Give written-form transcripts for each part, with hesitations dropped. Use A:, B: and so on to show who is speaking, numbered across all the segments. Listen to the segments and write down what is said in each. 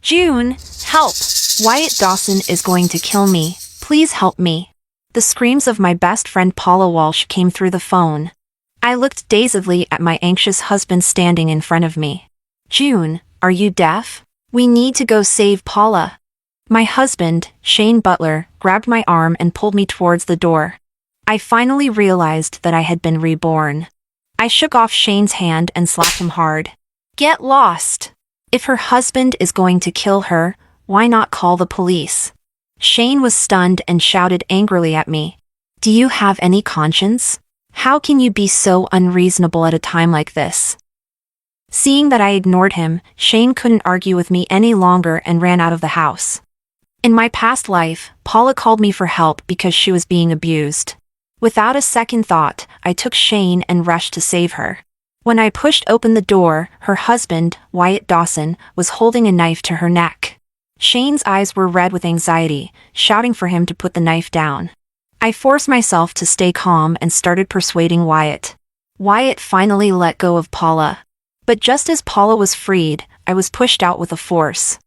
A: June, help! Wyatt Dawson is going to kill me. Please help me. The screams of my best friend Paula Walsh came through the phone. I looked dazedly at my anxious husband standing in front of me. June, are you deaf? We need to go save Paula. My husband, Shane Butler, grabbed my arm and pulled me towards the door. I finally realized that I had been reborn. I shook off Shane's hand and slapped him hard. Get lost! If her husband is going to kill her, why not call the police? Shane was stunned and shouted angrily at me. Do you have any conscience? How can you be so unreasonable at a time like this? Seeing that I ignored him, Shane couldn't argue with me any longer and ran out of the house. In my past life, Paula called me for help because she was being abused. Without a second thought, I took Shane and rushed to save her. When I pushed open the door, her husband, Wyatt Dawson, was holding a knife to her neck. Shane's eyes were red with anxiety, shouting for him to put the knife down. I forced myself to stay calm and started persuading Wyatt. Wyatt finally let go of Paula. But just as Paula was freed, I was pushed out with a force.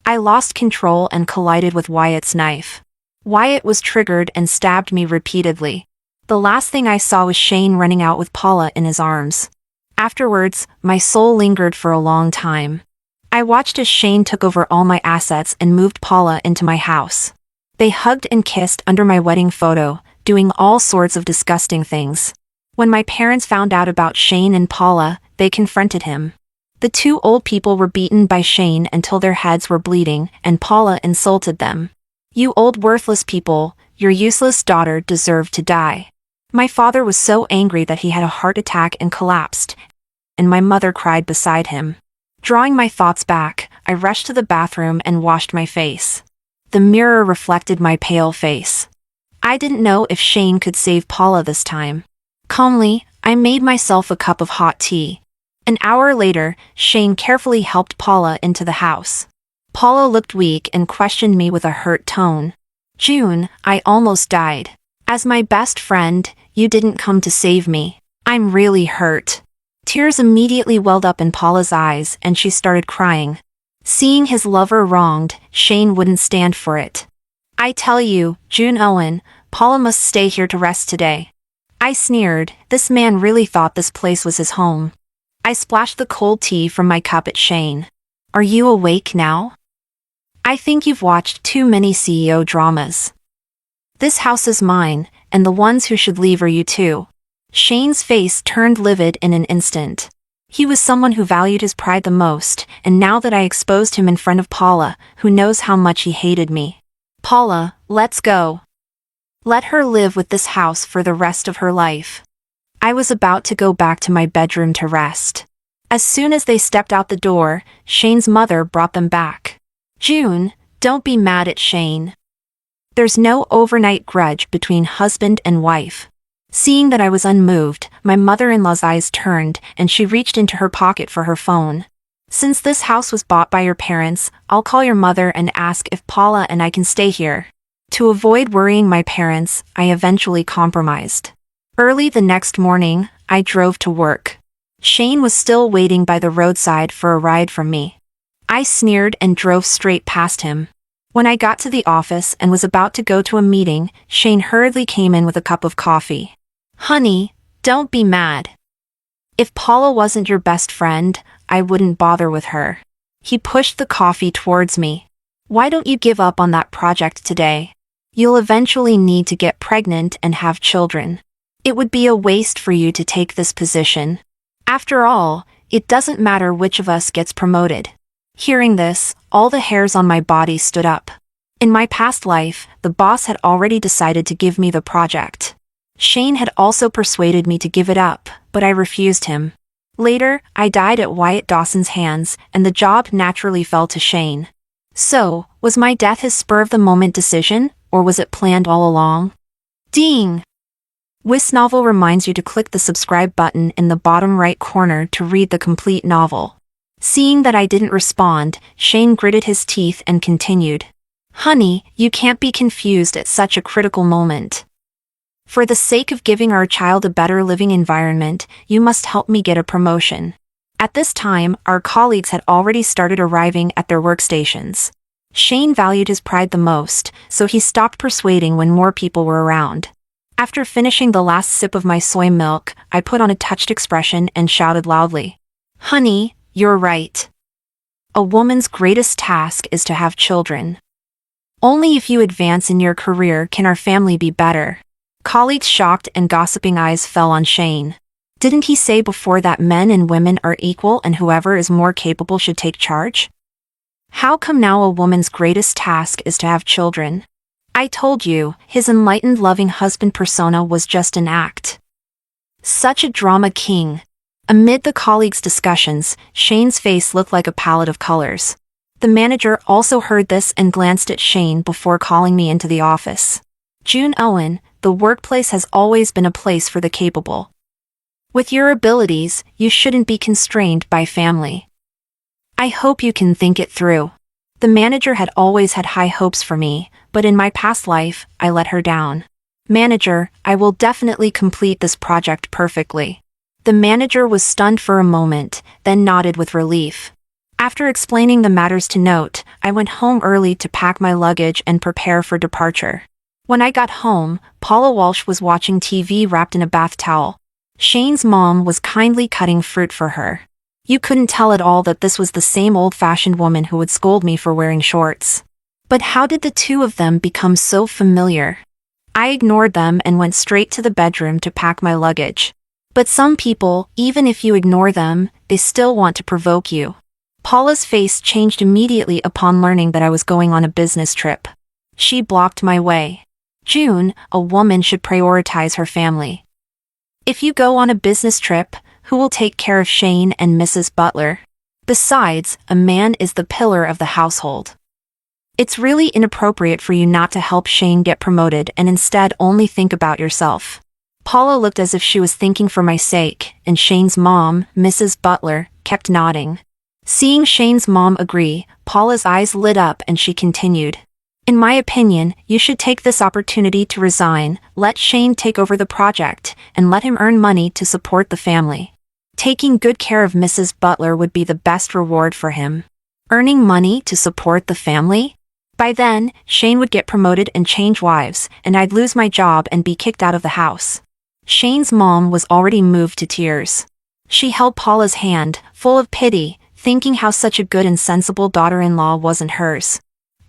A: I lost control and collided with Wyatt's knife. Wyatt was triggered and stabbed me repeatedly. The last thing I saw was Shane running out with Paula in his arms. Afterwards, my soul lingered for a long time. I watched as Shane took over all my assets and moved Paula into my house. They hugged and kissed under my wedding photo, doing all sorts of disgusting things. When my parents found out about Shane and Paula, they confronted him. The two old people were beaten by Shane until their heads were bleeding, and Paula insulted them. You old worthless people, your useless daughter deserved to die. My father was so angry that he had a heart attack and collapsed, and my mother cried beside him. Drawing my thoughts back, I rushed to the bathroom and washed my face. The mirror reflected my pale face. I didn't know if Shane could save Paula this time. Calmly, I made myself a cup of hot tea. An hour later, Shane carefully helped Paula into the house. Paula looked weak and questioned me with a hurt tone. June, I almost died. As my best friend, you didn't come to save me. I'm really hurt. Tears immediately welled up in Paula's eyes and she started crying. Seeing his lover wronged, Shane wouldn't stand for it. I tell you, June Owen, Paula must stay here to rest today. I sneered. This man really thought this place was his home. I splashed the cold tea from my cup at Shane. Are you awake now? I think you've watched too many CEO dramas. This house is mine, and the ones who should leave are you too. Shane's face turned livid in an instant. He was someone who valued his pride the most, and now that I exposed him in front of Paula, who knows how much he hated me. Paula, let's go. Let her live with this house for the rest of her life. I was about to go back to my bedroom to rest. As soon as they stepped out the door, Shane's mother brought them back. June, don't be mad at Shane. There's no overnight grudge between husband and wife. Seeing that I was unmoved, my mother-in-law's eyes turned and she reached into her pocket for her phone. Since this house was bought by your parents, I'll call your mother and ask if Paula and I can stay here. To avoid worrying my parents, I eventually compromised. Early the next morning, I drove to work. Shane was still waiting by the roadside for a ride from me. I sneered and drove straight past him. When I got to the office and was about to go to a meeting, Shane hurriedly came in with a cup of coffee. Honey, don't be mad. If Paula wasn't your best friend, I wouldn't bother with her. He pushed the coffee towards me. Why don't you give up on that project today? You'll eventually need to get pregnant and have children. It would be a waste for you to take this position. After all, it doesn't matter which of us gets promoted. Hearing this, all the hairs on my body stood up. In my past life, the boss had already decided to give me the project. Shane had also persuaded me to give it up, but I refused him. Later, I died at Wyatt Dawson's hands, and the job naturally fell to Shane. So, was my death his spur-of-the-moment decision, or was it planned all along? Ding! webnovel reminds you to click the subscribe button in the bottom right corner to read the complete novel. Seeing that I didn't respond, Shane gritted his teeth and continued. Honey, you can't be confused at such a critical moment. For the sake of giving our child a better living environment, you must help me get a promotion. At this time, our colleagues had already started arriving at their workstations. Shane valued his pride the most, so he stopped persuading when more people were around. After finishing the last sip of my soy milk, I put on a touched expression and shouted loudly, "Honey, you're right. A woman's greatest task is to have children. Only if you advance in your career can our family be better." Colleagues' shocked and gossiping eyes fell on Shane. Didn't he say before that men and women are equal and whoever is more capable should take charge? How come now a woman's greatest task is to have children? I told you, his enlightened loving husband persona was just an act. Such a drama king. Amid the colleagues' discussions, Shane's face looked like a palette of colors. The manager also heard this and glanced at Shane before calling me into the office. "June Owen, the workplace has always been a place for the capable. With your abilities, you shouldn't be constrained by family. I hope you can think it through." The manager had always had high hopes for me, but in my past life, I let her down. "Manager, I will definitely complete this project perfectly." The manager was stunned for a moment, then nodded with relief. After explaining the matters to note, I went home early to pack my luggage and prepare for departure. When I got home, Paula Walsh was watching TV wrapped in a bath towel. Shane's mom was kindly cutting fruit for her. You couldn't tell at all that this was the same old-fashioned woman who would scold me for wearing shorts. But how did the two of them become so familiar? I ignored them and went straight to the bedroom to pack my luggage. But some people, even if you ignore them, they still want to provoke you. Paula's face changed immediately upon learning that I was going on a business trip. She blocked my way. "June, a woman should prioritize her family. If you go on a business trip, who will take care of Shane and Mrs. Butler? Besides, a man is the pillar of the household. It's really inappropriate for you not to help Shane get promoted and instead only think about yourself." Paula looked as if she was thinking for my sake, and Shane's mom, Mrs. Butler, kept nodding. Seeing Shane's mom agree, Paula's eyes lit up and she continued, "In my opinion, you should take this opportunity to resign, let Shane take over the project, and let him earn money to support the family. Taking good care of Mrs. Butler would be the best reward for him. Earning money to support the family? By then, Shane would get promoted and change wives, and I'd lose my job and be kicked out of the house." Shane's mom was already moved to tears. She held Paula's hand, full of pity, thinking how such a good and sensible daughter-in-law wasn't hers.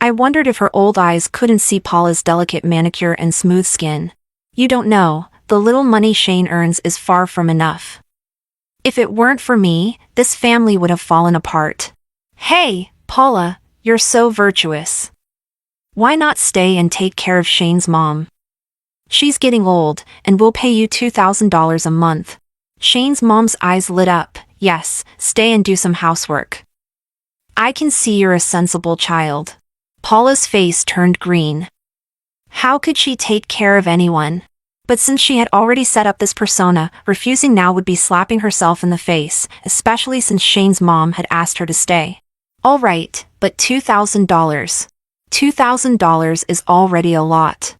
A: I wondered if her old eyes couldn't see Paula's delicate manicure and smooth skin. "You don't know, the little money Shane earns is far from enough. If it weren't for me, this family would have fallen apart." "Hey, Paula, you're so virtuous. Why not stay and take care of Shane's mom? She's getting old, and we'll pay you $2,000 a month." Shane's mom's eyes lit up. "Yes, stay and do some housework. I can see you're a sensible child." Paula's face turned green. How could she take care of anyone? But since she had already set up this persona, refusing now would be slapping herself in the face, especially since Shane's mom had asked her to stay. "All right, but $2,000. $2,000 is already a lot.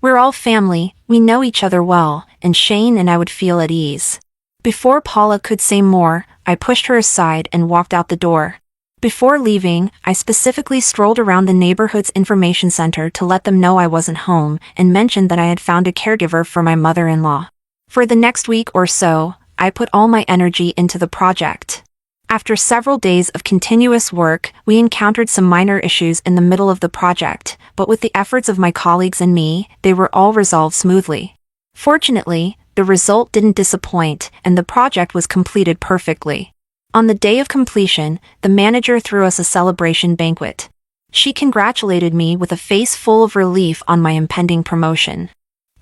A: We're all family, we know each other well, and Shane and I would feel at ease." Before Paula could say more, I pushed her aside and walked out the door. Before leaving, I specifically strolled around the neighborhood's information center to let them know I wasn't home and mentioned that I had found a caregiver for my mother-in-law. For the next week or so, I put all my energy into the project. After several days of continuous work, we encountered some minor issues in the middle of the project, but with the efforts of my colleagues and me, they were all resolved smoothly. Fortunately, the result didn't disappoint, and the project was completed perfectly. On the day of completion, the manager threw us a celebration banquet. She congratulated me with a face full of relief on my impending promotion.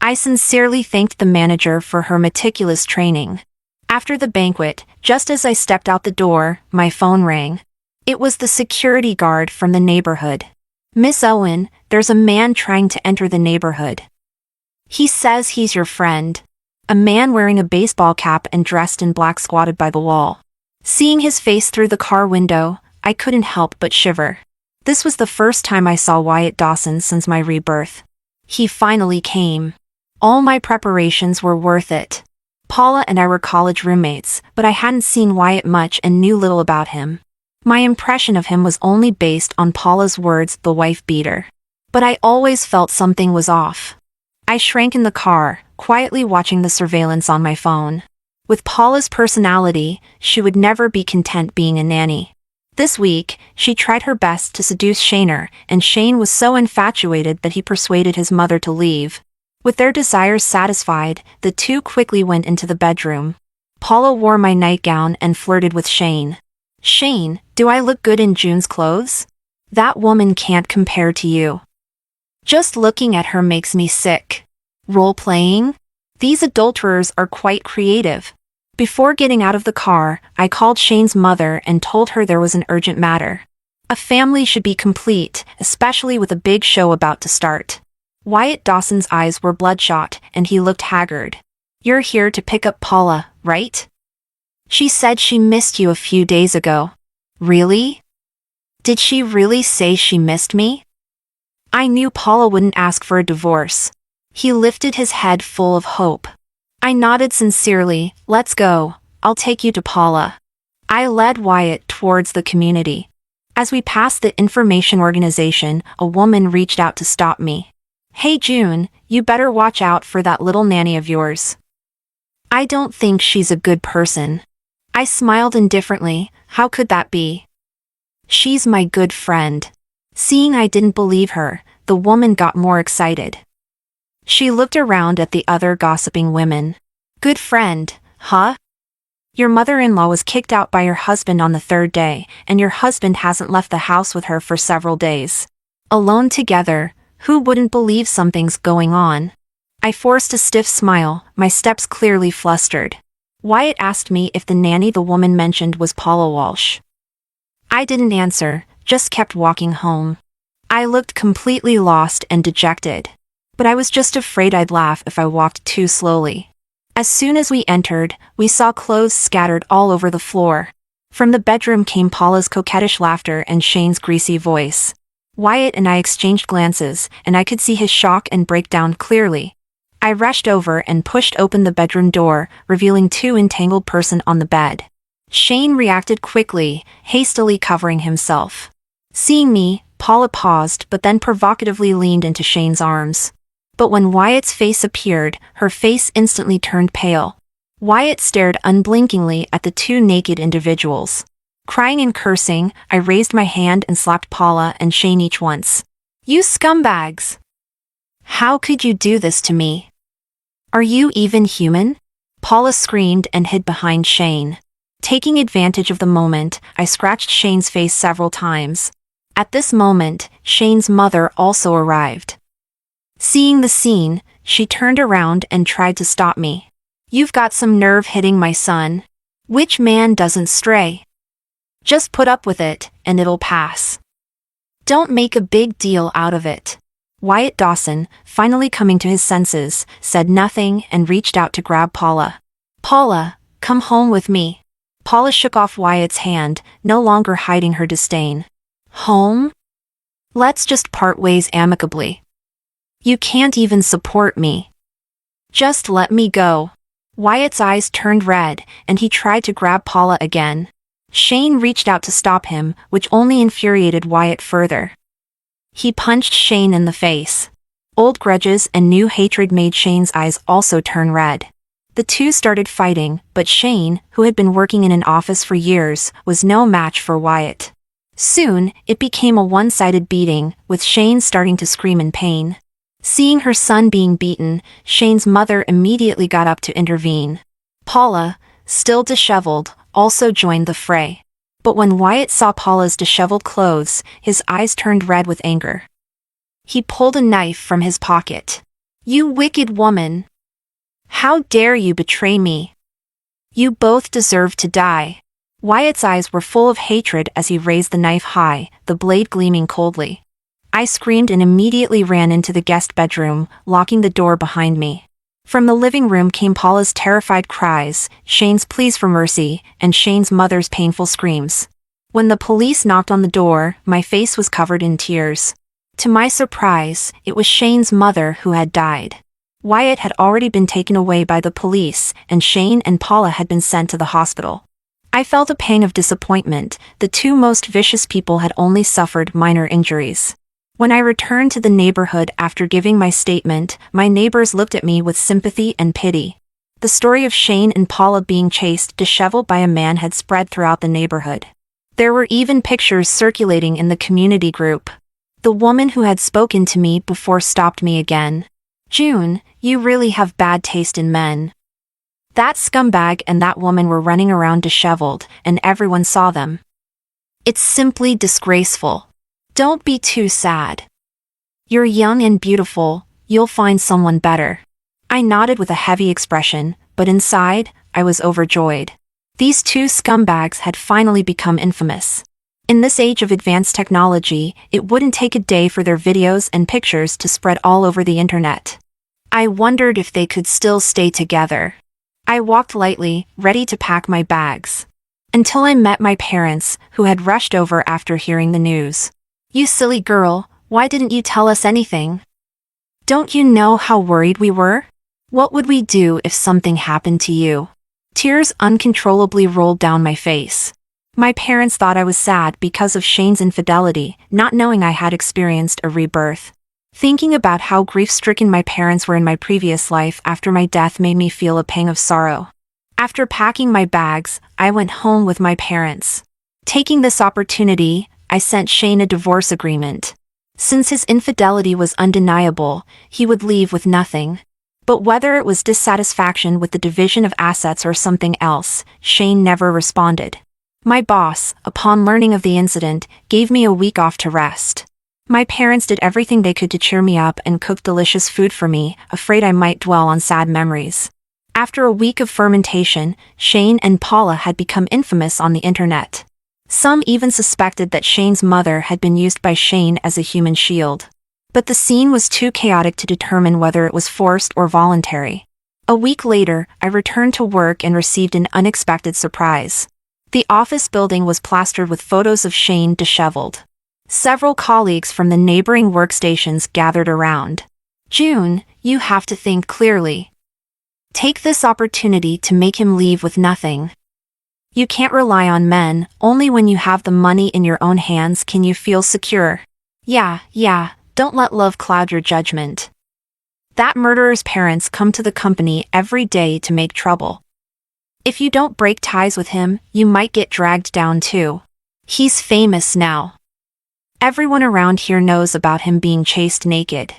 A: I sincerely thanked the manager for her meticulous training. After the banquet, just as I stepped out the door, my phone rang. It was the security guard from the neighborhood. "Miss Owen, there's a man trying to enter the neighborhood. He says he's your friend." A man wearing a baseball cap and dressed in black squatted by the wall. Seeing his face through the car window, I couldn't help but shiver. This was the first time I saw Wyatt Dawson since my rebirth. He finally came. All my preparations were worth it. Paula and I were college roommates, but I hadn't seen Wyatt much and knew little about him. My impression of him was only based on Paula's words, the wife beater. But I always felt something was off. I shrank in the car, quietly watching the surveillance on my phone. With Paula's personality, she would never be content being a nanny. This week, she tried her best to seduce Shaner, and Shane was so infatuated that he persuaded his mother to leave. With their desires satisfied, the two quickly went into the bedroom. Paula wore my nightgown and flirted with Shane. "Shane, do I look good in June's clothes? That woman can't compare to you. Just looking at her makes me sick." Role-playing? These adulterers are quite creative. Before getting out of the car, I called Shane's mother and told her there was an urgent matter. A family should be complete, especially with a big show about to start. Wyatt Dawson's eyes were bloodshot, and he looked haggard. "You're here to pick up Paula, right? She said she missed you a few days ago." "Really? Did she really say she missed me?" I knew Paula wouldn't ask for a divorce. He lifted his head full of hope. I nodded sincerely. "Let's go. I'll take you to Paula." I led Wyatt towards the community. As we passed the information organization, a woman reached out to stop me. "Hey June, you better watch out for that little nanny of yours. I don't think she's a good person." I smiled indifferently. How could that be? "She's my good friend." Seeing I didn't believe her, the woman got more excited. She looked around at the other gossiping women. "Good friend, huh? Your mother-in-law was kicked out by your husband on the third day, and your husband hasn't left the house with her for several days. Alone together, who wouldn't believe something's going on?" I forced a stiff smile, my steps clearly flustered. Wyatt asked me if the nanny the woman mentioned was Paula Walsh. I didn't answer, just kept walking home. I looked completely lost and dejected. But I was just afraid I'd laugh if I walked too slowly. As soon as we entered, we saw clothes scattered all over the floor. From the bedroom came Paula's coquettish laughter and Shane's greasy voice. Wyatt and I exchanged glances, and I could see his shock and breakdown clearly. I rushed over and pushed open the bedroom door, revealing two entangled persons on the bed. Shane reacted quickly, hastily covering himself. Seeing me, Paula paused but then provocatively leaned into Shane's arms. But when Wyatt's face appeared, her face instantly turned pale. Wyatt stared unblinkingly at the two naked individuals. Crying and cursing, I raised my hand and slapped Paula and Shane each once. "You scumbags! How could you do this to me? Are you even human?" Paula screamed and hid behind Shane. Taking advantage of the moment, I scratched Shane's face several times. At this moment, Shane's mother also arrived. Seeing the scene, she turned around and tried to stop me. "You've got some nerve hitting my son. Which man doesn't stray? Just put up with it, and it'll pass. Don't make a big deal out of it." Wyatt Dawson, finally coming to his senses, said nothing and reached out to grab Paula. "Paula, come home with me." Paula shook off Wyatt's hand, no longer hiding her disdain. "Home? Let's just part ways amicably. You can't even support me. Just let me go." Wyatt's eyes turned red, and he tried to grab Paula again. Shane reached out to stop him, which only infuriated Wyatt further. He punched Shane in the face. Old grudges and new hatred made Shane's eyes also turn red. The two started fighting, but Shane, who had been working in an office for years, was no match for Wyatt. Soon, it became a one-sided beating, with Shane starting to scream in pain. Seeing her son being beaten, Shane's mother immediately got up to intervene. Paula, still disheveled, also joined the fray. But when Wyatt saw Paula's disheveled clothes, his eyes turned red with anger. He pulled a knife from his pocket. "You wicked woman! How dare you betray me? You both deserve to die." Wyatt's eyes were full of hatred as he raised the knife high, the blade gleaming coldly. I screamed and immediately ran into the guest bedroom, locking the door behind me. From the living room came Paula's terrified cries, Shane's pleas for mercy, and Shane's mother's painful screams. When the police knocked on the door, my face was covered in tears. To my surprise, it was Shane's mother who had died. Wyatt had already been taken away by the police, and Shane and Paula had been sent to the hospital. I felt a pang of disappointment. The two most vicious people had only suffered minor injuries. When I returned to the neighborhood after giving my statement, my neighbors looked at me with sympathy and pity. The story of Shane and Paula being chased disheveled by a man had spread throughout the neighborhood. There were even pictures circulating in the community group. The woman who had spoken to me before stopped me again. "June, you really have bad taste in men. That scumbag and that woman were running around disheveled, and everyone saw them. It's simply disgraceful. Don't be too sad. You're young and beautiful, you'll find someone better." I nodded with a heavy expression, but inside, I was overjoyed. These two scumbags had finally become infamous. In this age of advanced technology, it wouldn't take a day for their videos and pictures to spread all over the internet. I wondered if they could still stay together. I walked lightly, ready to pack my bags. Until I met my parents, who had rushed over after hearing the news. "You silly girl, why didn't you tell us anything? Don't you know how worried we were? What would we do if something happened to you?" Tears uncontrollably rolled down my face. My parents thought I was sad because of Shane's infidelity, not knowing I had experienced a rebirth. Thinking about how grief-stricken my parents were in my previous life after my death made me feel a pang of sorrow. After packing my bags, I went home with my parents. Taking this opportunity, I sent Shane a divorce agreement. Since his infidelity was undeniable, he would leave with nothing. But whether it was dissatisfaction with the division of assets or something else, Shane never responded. My boss, upon learning of the incident, gave me a week off to rest. My parents did everything they could to cheer me up and cooked delicious food for me, afraid I might dwell on sad memories. After a week of fermentation, Shane and Paula had become infamous on the internet. Some even suspected that Shane's mother had been used by Shane as a human shield. But the scene was too chaotic to determine whether it was forced or voluntary. A week later, I returned to work and received an unexpected surprise. The office building was plastered with photos of Shane disheveled. Several colleagues from the neighboring workstations gathered around. "June, you have to think clearly. Take this opportunity to make him leave with nothing. You can't rely on men, only when you have the money in your own hands can you feel secure. Yeah, don't let love cloud your judgment. That murderer's parents come to the company every day to make trouble. If you don't break ties with him, you might get dragged down too. He's famous now. Everyone around here knows about him being chased naked.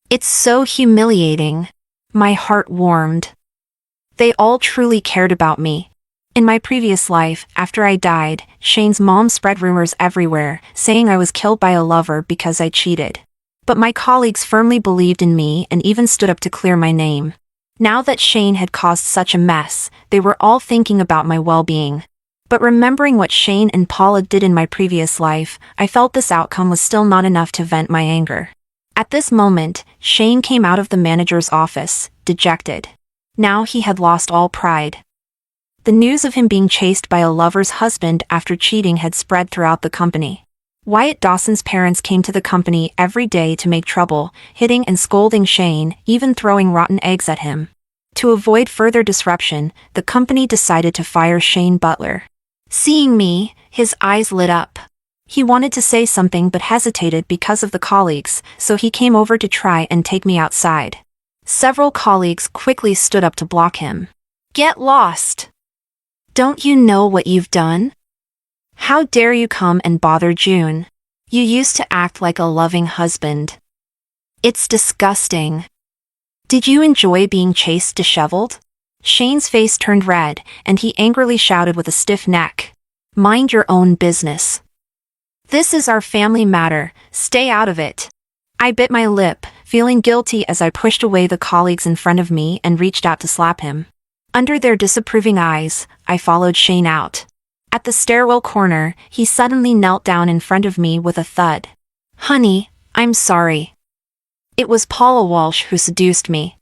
A: It's so humiliating." My heart warmed. They all truly cared about me. In my previous life, after I died, Shane's mom spread rumors everywhere, saying I was killed by a lover because I cheated. But my colleagues firmly believed in me and even stood up to clear my name. Now that Shane had caused such a mess, they were all thinking about my well-being. But remembering what Shane and Paula did in my previous life, I felt this outcome was still not enough to vent my anger. At this moment, Shane came out of the manager's office, dejected. Now he had lost all pride. The news of him being chased by a lover's husband after cheating had spread throughout the company. Wyatt Dawson's parents came to the company every day to make trouble, hitting and scolding Shane, even throwing rotten eggs at him. To avoid further disruption, the company decided to fire Shane Butler. Seeing me, his eyes lit up. He wanted to say something but hesitated because of the colleagues, so he came over to try and take me outside. Several colleagues quickly stood up to block him. "Get lost! Don't you know what you've done? How dare you come and bother June? You used to act like a loving husband. It's disgusting. Did you enjoy being chased disheveled?" Shane's face turned red, and he angrily shouted with a stiff neck. "Mind your own business. This is our family matter, stay out of it." I bit my lip, feeling guilty as I pushed away the colleagues in front of me and reached out to slap him. Under their disapproving eyes, I followed Shane out. At the stairwell corner, he suddenly knelt down in front of me with a thud. "Honey, I'm sorry. It was Paula Walsh who seduced me.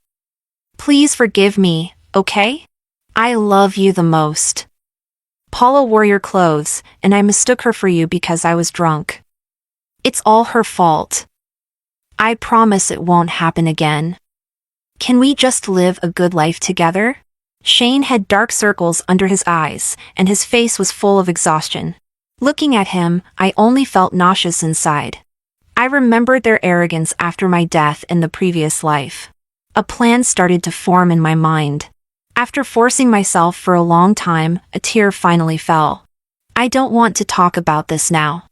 A: Please forgive me, okay? I love you the most. Paula wore your clothes, and I mistook her for you because I was drunk. It's all her fault. I promise it won't happen again. Can we just live a good life together? Shane had dark circles under his eyes, and his face was full of exhaustion. Looking at him, I only felt nauseous inside. I remembered their arrogance after my death in the previous life. A plan started to form in my mind. After forcing myself for a long time, a tear finally fell. I don't want to talk about this now.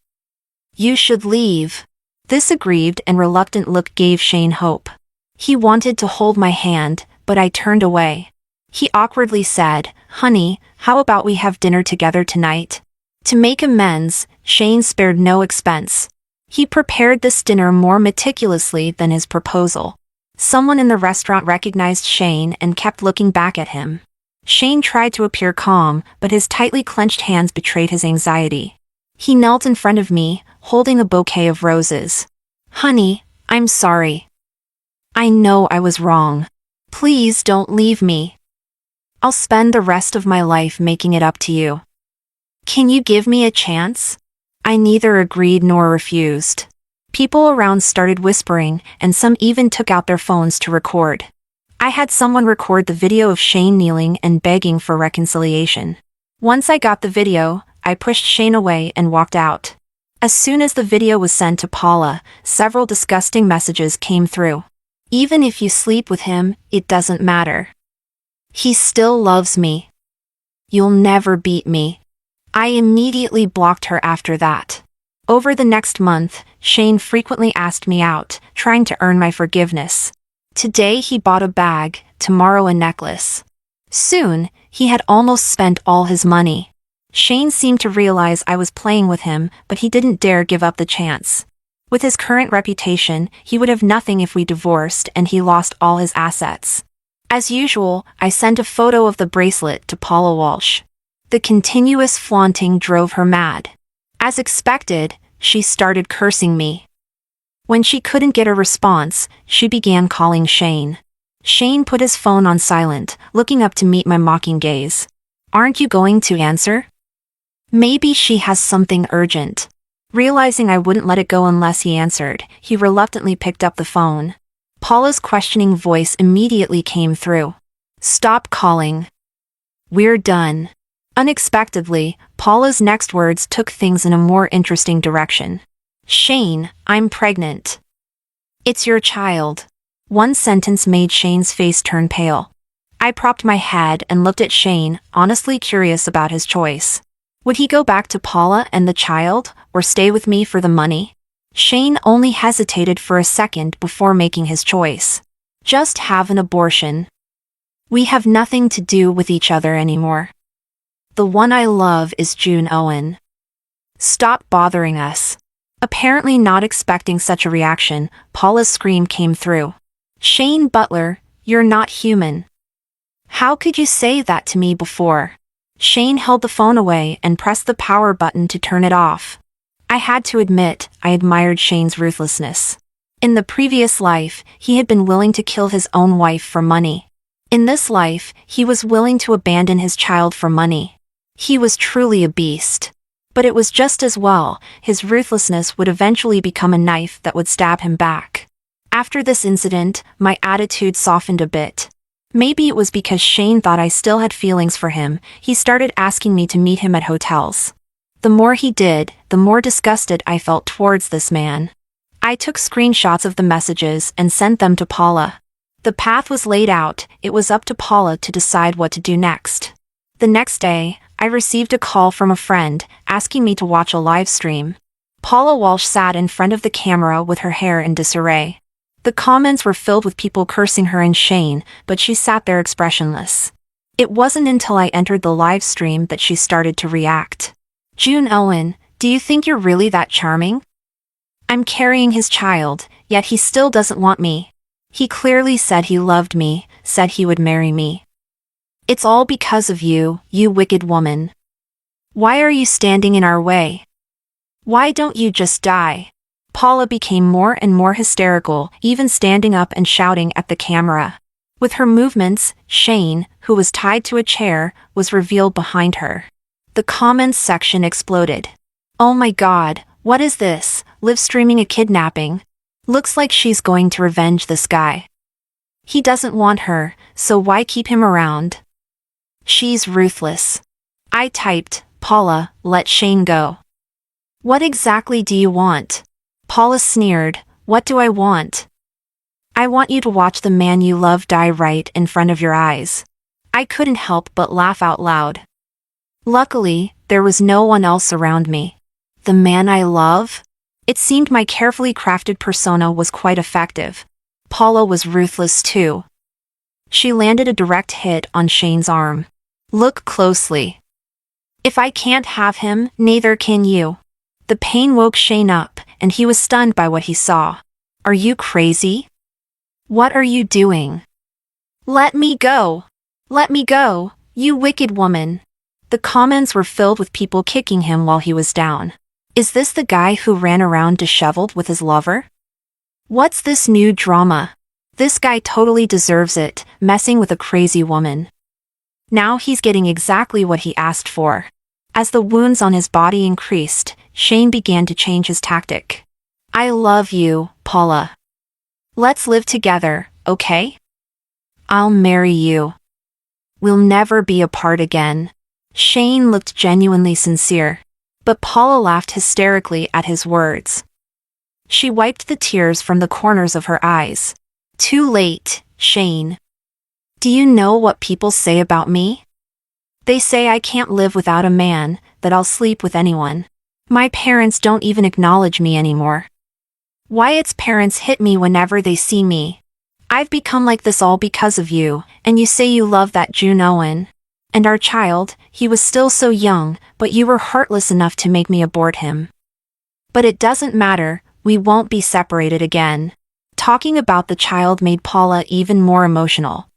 A: You should leave. This aggrieved and reluctant look gave Shane hope. He wanted to hold my hand, but I turned away. He awkwardly said, "Honey, how about we have dinner together tonight?" To make amends, Shane spared no expense. He prepared this dinner more meticulously than his proposal. Someone in the restaurant recognized Shane and kept looking back at him. Shane tried to appear calm, but his tightly clenched hands betrayed his anxiety. He knelt in front of me, holding a bouquet of roses. "Honey, I'm sorry. I know I was wrong. Please don't leave me. I'll spend the rest of my life making it up to you. Can you give me a chance?" I neither agreed nor refused. People around started whispering, and some even took out their phones to record. I had someone record the video of Shane kneeling and begging for reconciliation. Once I got the video, I pushed Shane away and walked out. As soon as the video was sent to Paula, several disgusting messages came through. "Even if you sleep with him, it doesn't matter. He still loves me. You'll never beat me." I immediately blocked her after that. Over the next month, Shane frequently asked me out, trying to earn my forgiveness. Today he bought a bag, tomorrow a necklace. Soon, he had almost spent all his money. Shane seemed to realize I was playing with him, but he didn't dare give up the chance. With his current reputation, he would have nothing if we divorced, and he lost all his assets. As usual, I sent a photo of the bracelet to Paula Walsh. The continuous flaunting drove her mad. As expected, she started cursing me. When she couldn't get a response, she began calling Shane. Shane put his phone on silent, looking up to meet my mocking gaze. "Aren't you going to answer? Maybe she has something urgent." Realizing I wouldn't let it go unless he answered, he reluctantly picked up the phone. Paula's questioning voice immediately came through. "Stop calling. We're done." Unexpectedly, Paula's next words took things in a more interesting direction. "Shane, I'm pregnant. It's your child." One sentence made Shane's face turn pale. I propped my head and looked at Shane, honestly curious about his choice. Would he go back to Paula and the child, or stay with me for the money? Shane only hesitated for a second before making his choice. "Just have an abortion. We have nothing to do with each other anymore. The one I love is June Owen. Stop bothering us." Apparently not expecting such a reaction, Paula's scream came through. "Shane Butler, you're not human. How could you say that to me before?" Shane held the phone away and pressed the power button to turn it off. I had to admit, I admired Shane's ruthlessness. In the previous life, he had been willing to kill his own wife for money. In this life, he was willing to abandon his child for money. He was truly a beast. But it was just as well, his ruthlessness would eventually become a knife that would stab him back. After this incident, my attitude softened a bit. Maybe it was because Shane thought I still had feelings for him, he started asking me to meet him at hotels. The more he did, the more disgusted I felt towards this man. I took screenshots of the messages and sent them to Paula. The path was laid out, it was up to Paula to decide what to do next. The next day, I received a call from a friend, asking me to watch a live stream. Paula Walsh sat in front of the camera with her hair in disarray. The comments were filled with people cursing her and Shane, but she sat there expressionless. It wasn't until I entered the live stream that she started to react. "June Owen, do you think you're really that charming? I'm carrying his child, yet he still doesn't want me. He clearly said he loved me, said he would marry me. It's all because of you, you wicked woman. Why are you standing in our way? Why don't you just die?" Paula became more and more hysterical, even standing up and shouting at the camera. With her movements, Shane, who was tied to a chair, was revealed behind her. The comments section exploded. "Oh my god, what is this? Live streaming a kidnapping. Looks like she's going to revenge this guy. He doesn't want her, so why keep him around? She's ruthless. I typed, Paula, let Shane go. What exactly do you want? Paula sneered, what do I want? I want you to watch the man you love die right in front of your eyes. I couldn't help but laugh out loud. Luckily, there was no one else around me. The man I love? It seemed my carefully crafted persona was quite effective. Paula was ruthless too. She landed a direct hit on Shane's arm. Look closely. If I can't have him, neither can you. The pain woke Shane up, and he was stunned by what he saw. Are you crazy? What are you doing? Let me go! Let me go, you wicked woman! The comments were filled with people kicking him while he was down. Is this the guy who ran around disheveled with his lover? What's this new drama? This guy totally deserves it, messing with a crazy woman. Now he's getting exactly what he asked for. As the wounds on his body increased, Shane began to change his tactic. I love you, Paula. Let's live together, okay? I'll marry you. We'll never be apart again. Shane looked genuinely sincere, but Paula laughed hysterically at his words. She wiped the tears from the corners of her eyes. Too late, Shane. Do you know what people say about me? They say I can't live without a man, that I'll sleep with anyone. My parents don't even acknowledge me anymore. Wyatt's parents hit me whenever they see me. I've become like this all because of you, and you say you love that June Owen. And our child, he was still so young, but you were heartless enough to make me abort him. But it doesn't matter, we won't be separated again. Talking about the child made Paula even more emotional.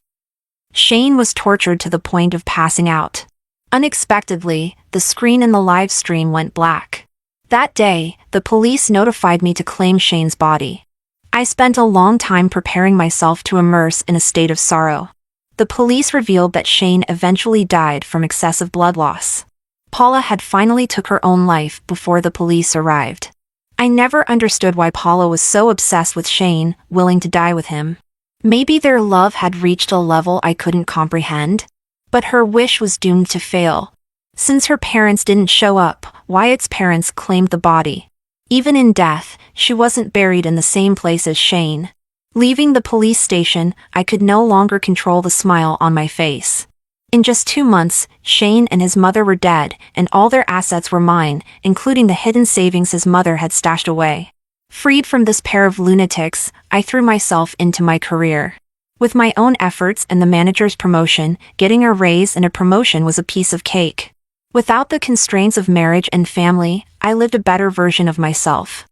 A: Shane was tortured to the point of passing out. Unexpectedly, the screen in the live stream went black. That day, the police notified me to claim Shane's body. I spent a long time preparing myself to immerse in a state of sorrow. The police revealed that Shane eventually died from excessive blood loss. Paula had finally took her own life before the police arrived. I never understood why Paula was so obsessed with Shane, willing to die with him. Maybe their love had reached a level I couldn't comprehend? But her wish was doomed to fail. Since her parents didn't show up, Wyatt's parents claimed the body. Even in death, she wasn't buried in the same place as Shane. Leaving the police station, I could no longer control the smile on my face. In just 2 months, Shane and his mother were dead, and all their assets were mine, including the hidden savings his mother had stashed away. Freed from this pair of lunatics, I threw myself into my career. With my own efforts and the manager's promotion, getting a raise and a promotion was a piece of cake. Without the constraints of marriage and family, I lived a better version of myself.